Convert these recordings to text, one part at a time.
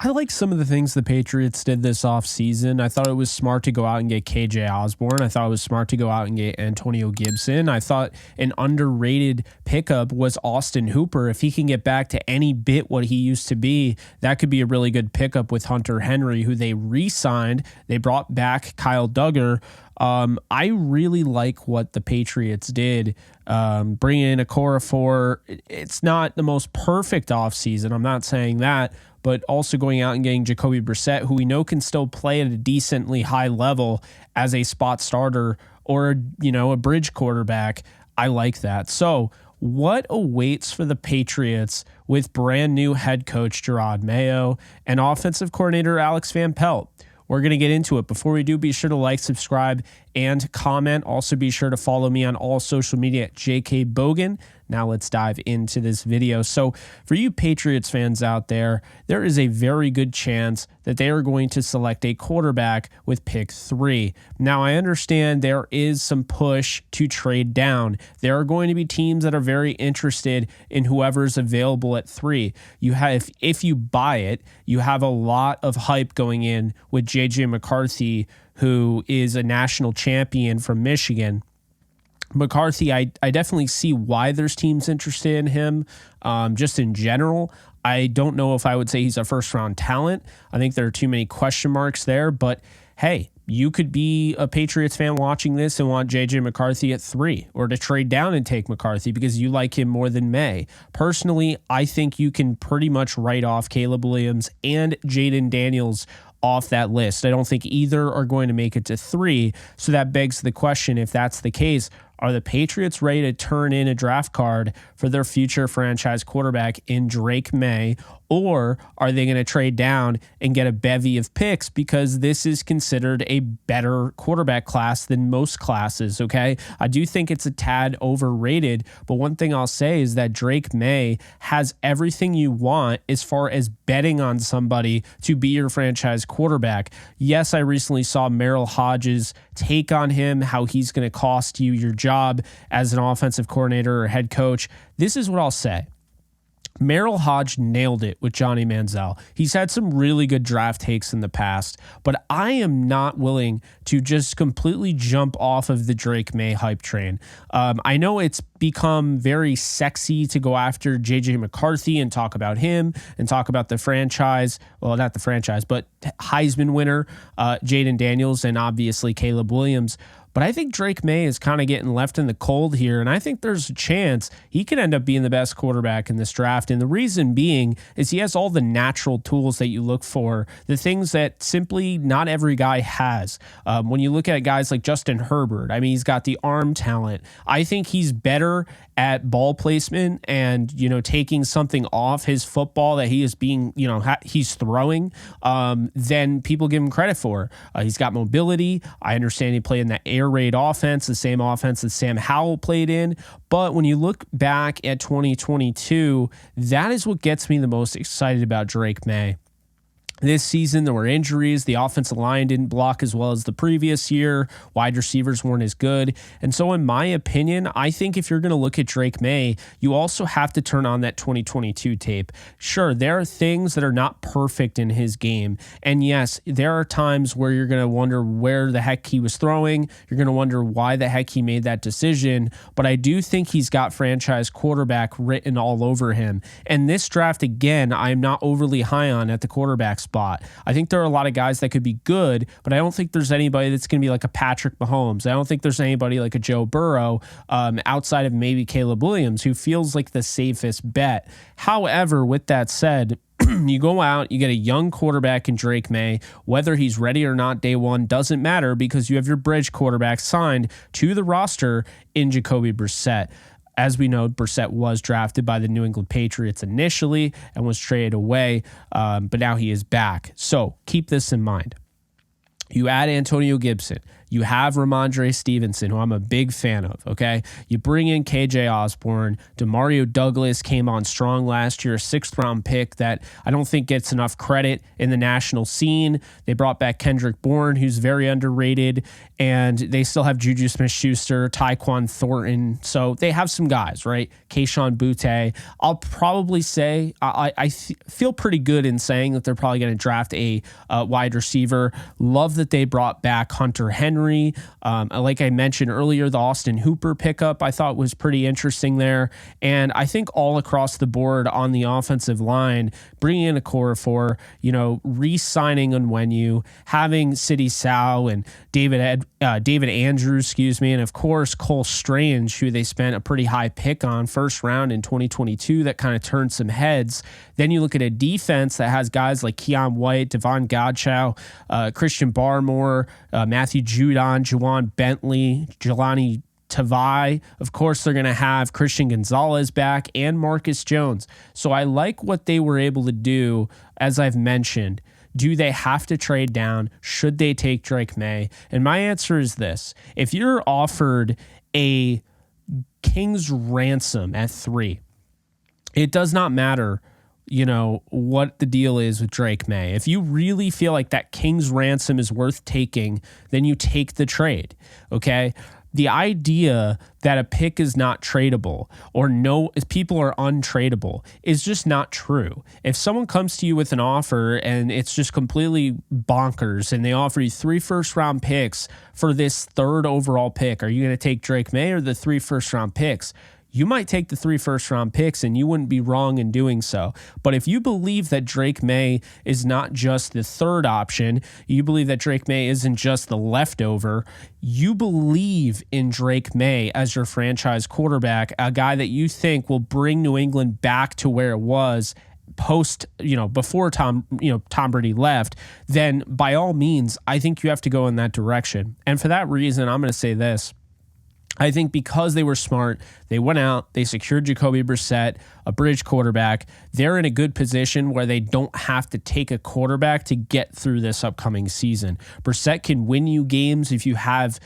I like some of the things the Patriots did this offseason. I thought it was smart to go out and get KJ Osborne. I thought it was smart to go out and get Antonio Gibson. I thought an underrated pickup was Austin Hooper. If he can get back to any bit what he used to be, that could be a really good pickup with Hunter Henry, who they re-signed. They brought back Kyle Duggar. I really like what the Patriots did. Bringing in Okorafor. It's not the most perfect offseason. I'm not saying that. But also going out and getting Jacoby Brissett, who we know can still play at a decently high level as a spot starter or, a bridge quarterback. I like that. So what awaits for the Patriots with brand new head coach Drake Maye and offensive coordinator Alex Van Pelt? We're going to get into it. Before we do, be sure to like, subscribe, and comment. Also, be sure to follow me on all social media at JK Bogan. Now let's dive into this video. So for you Patriots fans out there, there is a very good chance that they are going to select a quarterback with pick 3. Now I understand there is some push to trade down. There are going to be teams that are very interested in whoever's available at 3. You have, if you buy it, you have a lot of hype going in with JJ McCarthy, who is a national champion from Michigan. McCarthy, I definitely see why there's teams interested in him. Just in general, I don't know if I would say he's a first-round talent. I think there are too many question marks there. But, hey, you could be a Patriots fan watching this and want J.J. McCarthy at 3 or to trade down and take McCarthy because you like him more than May. Personally, I think you can pretty much write off Caleb Williams and Jaden Daniels off that list. I don't think either are going to make it to 3. So that begs the question, if that's the case, are the Patriots ready to turn in a draft card for their future franchise quarterback in Drake Maye, or are they going to trade down and get a bevy of picks because this is considered a better quarterback class than most classes, okay? I do think it's a tad overrated, but one thing I'll say is that Drake Maye has everything you want as far as betting on somebody to be your franchise quarterback. Yes, I recently saw Merrill Hodges' take on him, how he's going to cost you your job as an offensive coordinator or head coach. This is what I'll say. Merrill Hodge nailed it with Johnny Manziel. He's had some really good draft takes in the past, but I am not willing to just completely jump off of the Drake Maye hype train. I know it's become very sexy to go after JJ McCarthy and talk about him and talk about the franchise. Well, not the franchise, but Heisman winner, Jaden Daniels, and obviously Caleb Williams. But I think Drake Maye is kind of getting left in the cold here, and I think there's a chance he could end up being the best quarterback in this draft. And the reason being is he has all the natural tools that you look for, the things that simply not every guy has. When you look at guys like Justin Herbert, I mean, he's got the arm talent. I think he's better at ball placement and, taking something off his football that he is being, he's throwing than people give him credit for. He's got mobility. I understand he played in that air raid offense, the same offense that Sam Howell played in. But when you look back at 2022, that is what gets me the most excited about Drake Maye. This season, there were injuries. The offensive line didn't block as well as the previous year. Wide receivers weren't as good. And so in my opinion, I think if you're going to look at Drake Maye, you also have to turn on that 2022 tape. Sure, there are things that are not perfect in his game. And yes, there are times where you're going to wonder where the heck he was throwing. You're going to wonder why the heck he made that decision. But I do think he's got franchise quarterback written all over him. And this draft, again, I'm not overly high on at the quarterback spot. I think there are a lot of guys that could be good, but I don't think there's anybody that's going to be like a Patrick Mahomes. I don't think there's anybody like a Joe Burrow outside of maybe Caleb Williams, who feels like the safest bet. However, with that said, you go out, you get a young quarterback in Drake Maye. Whether he's ready or not day one doesn't matter because you have your bridge quarterback signed to the roster in Jacoby Brissett. As we know, Brissett was drafted by the New England Patriots initially and was traded away, but now he is back. So keep this in mind. You add Antonio Gibson. You have Ramondre Stevenson, who I'm a big fan of, okay? You bring in KJ Osborne. Demario Douglas came on strong last year, a 6th-round pick that I don't think gets enough credit in the national scene. They brought back Kendrick Bourne, who's very underrated, and they still have Juju Smith-Schuster, Tyquan Thornton. So they have some guys, right? Keyshawn Butte. I'll probably say I feel pretty good in saying that they're probably going to draft a wide receiver. Love that they brought back Hunter Henry. Like I mentioned earlier, the Austin Hooper pickup I thought was pretty interesting there. And I think all across the board on the offensive line, bringing in a core of 4, re-signing Onwenu, having Sidney Sow and David Andrews, and of course Cole Strange, who they spent a pretty high pick on first round in 2022 that kind of turned some heads. Then you look at a defense that has guys like Keon White, Devon Godchow, Christian Barmore, Matthew Judon, Juwan Bentley, Jelani Tavai. Of course, they're going to have Christian Gonzalez back and Marcus Jones. So I like what they were able to do, as I've mentioned. Do they have to trade down? Should they take Drake Maye? And my answer is this. If you're offered a king's ransom at 3, it does not matter, what the deal is with Drake Maye. If you really feel like that king's ransom is worth taking, then you take the trade, okay? The idea that a pick is not tradable or people are untradeable is just not true. If someone comes to you with an offer and it's just completely bonkers and they offer you 3 first-round picks for this 3rd overall pick, are you going to take Drake Maye or the 3 first-round picks? You might take the 3 first-round picks, and you wouldn't be wrong in doing so. But if you believe that Drake Maye is not just the 3rd option, you believe that Drake Maye isn't just the leftover, you believe in Drake Maye as your franchise quarterback, a guy that you think will bring New England back to where it was before Tom Brady left, then by all means, I think you have to go in that direction. And for that reason, I'm going to say this. I think because they were smart, they went out, they secured Jacoby Brissett, a bridge quarterback. They're in a good position where they don't have to take a quarterback to get through this upcoming season. Brissett can win you games if you have,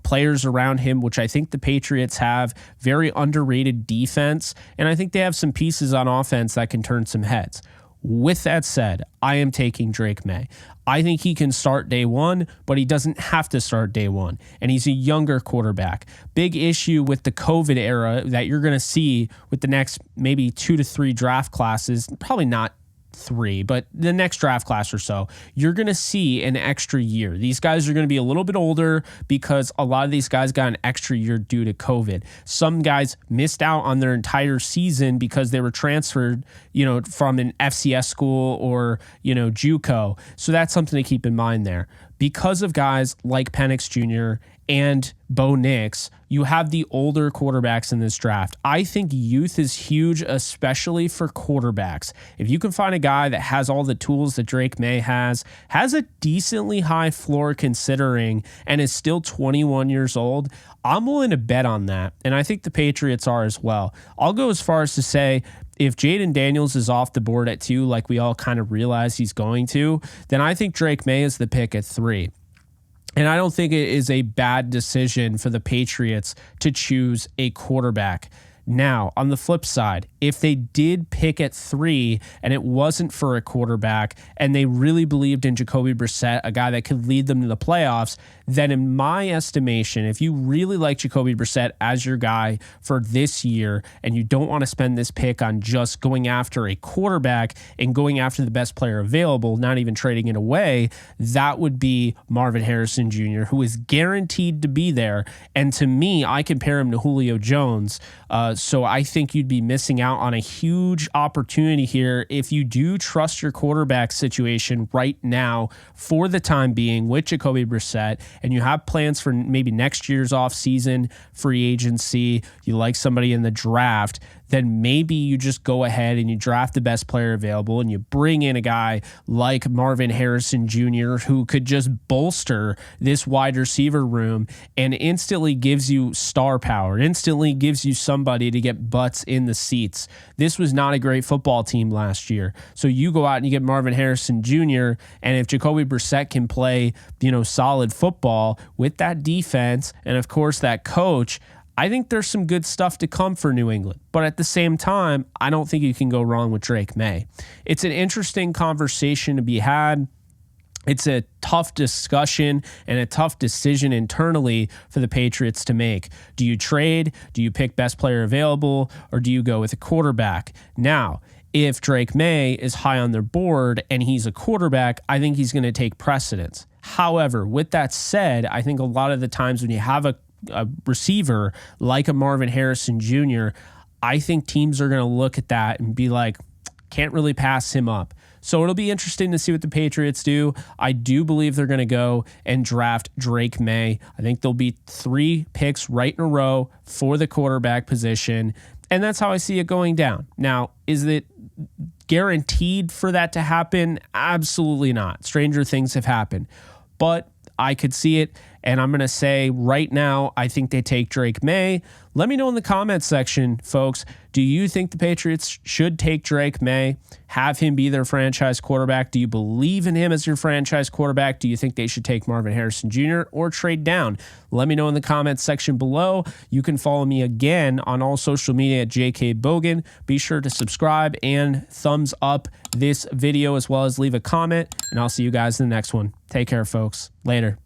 players around him, which I think the Patriots have. Very underrated defense, and I think they have some pieces on offense that can turn some heads. With that said, I am taking Drake Maye. I think he can start day 1, but he doesn't have to start day 1. And he's a younger quarterback. Big issue with the COVID era that you're going to see with the next maybe 2 to 3 draft classes, probably not 3, but the next draft class or so, you're going to see an extra year. These guys are going to be a little bit older because a lot of these guys got an extra year due to COVID. Some guys missed out on their entire season because they were transferred, from an FCS school or, JUCO. So that's something to keep in mind there. Because of guys like Penix Jr. and Bo Nix, you have the older quarterbacks in this draft. I think youth is huge, especially for quarterbacks. If you can find a guy that has all the tools that Drake Maye has a decently high floor considering, and is still 21 years old, I'm willing to bet on that. And I think the Patriots are as well. I'll go as far as to say, if Jaden Daniels is off the board at 2, like we all kind of realize he's going to, then I think Drake Maye is the pick at 3. And I don't think it is a bad decision for the Patriots to choose a quarterback. Now, on the flip side, if they did pick at 3 and it wasn't for a quarterback and they really believed in Jacoby Brissett, a guy that could lead them to the playoffs, then in my estimation, if you really like Jacoby Brissett as your guy for this year and you don't want to spend this pick on just going after a quarterback and going after the best player available, not even trading it away, that would be Marvin Harrison Jr., who is guaranteed to be there. And to me, I compare him to Julio Jones. So I think you'd be missing out on a huge opportunity here if you do trust your quarterback situation right now for the time being with Jacoby Brissett, and you have plans for maybe next year's offseason, free agency, you like somebody in the draft, then maybe you just go ahead and you draft the best player available and you bring in a guy like Marvin Harrison Jr. who could just bolster this wide receiver room and instantly gives you star power, instantly gives you somebody to get butts in the seats. This was not a great football team last year. So you go out and you get Marvin Harrison Jr., and if Jacoby Brissett can play, solid football with that defense and of course that coach, I think there's some good stuff to come for New England. But at the same time, I don't think you can go wrong with Drake Maye. It's an interesting conversation to be had. It's a tough discussion and a tough decision internally for the Patriots to make. Do you trade? Do you pick best player available? Or do you go with a quarterback? Now, if Drake Maye is high on their board and he's a quarterback, I think he's going to take precedence. However, with that said, I think a lot of the times when you have a receiver like a Marvin Harrison Jr., I think teams are going to look at that and be like, can't really pass him up. So it'll be interesting to see what the Patriots do. I do believe they're going to go and draft Drake Maye. I think there'll be 3 picks right in a row for the quarterback position, and that's how I see it going down. Now, is it guaranteed for that to happen? Absolutely not. Stranger things have happened, but I could see it. And I'm going to say right now, I think they take Drake Maye. Let me know in the comments section, folks. Do you think the Patriots should take Drake Maye, have him be their franchise quarterback? Do you believe in him as your franchise quarterback? Do you think they should take Marvin Harrison Jr. or trade down? Let me know in the comments section below. You can follow me again on all social media at JK Bogan. Be sure to subscribe and thumbs up this video as well as leave a comment. And I'll see you guys in the next one. Take care, folks. Later.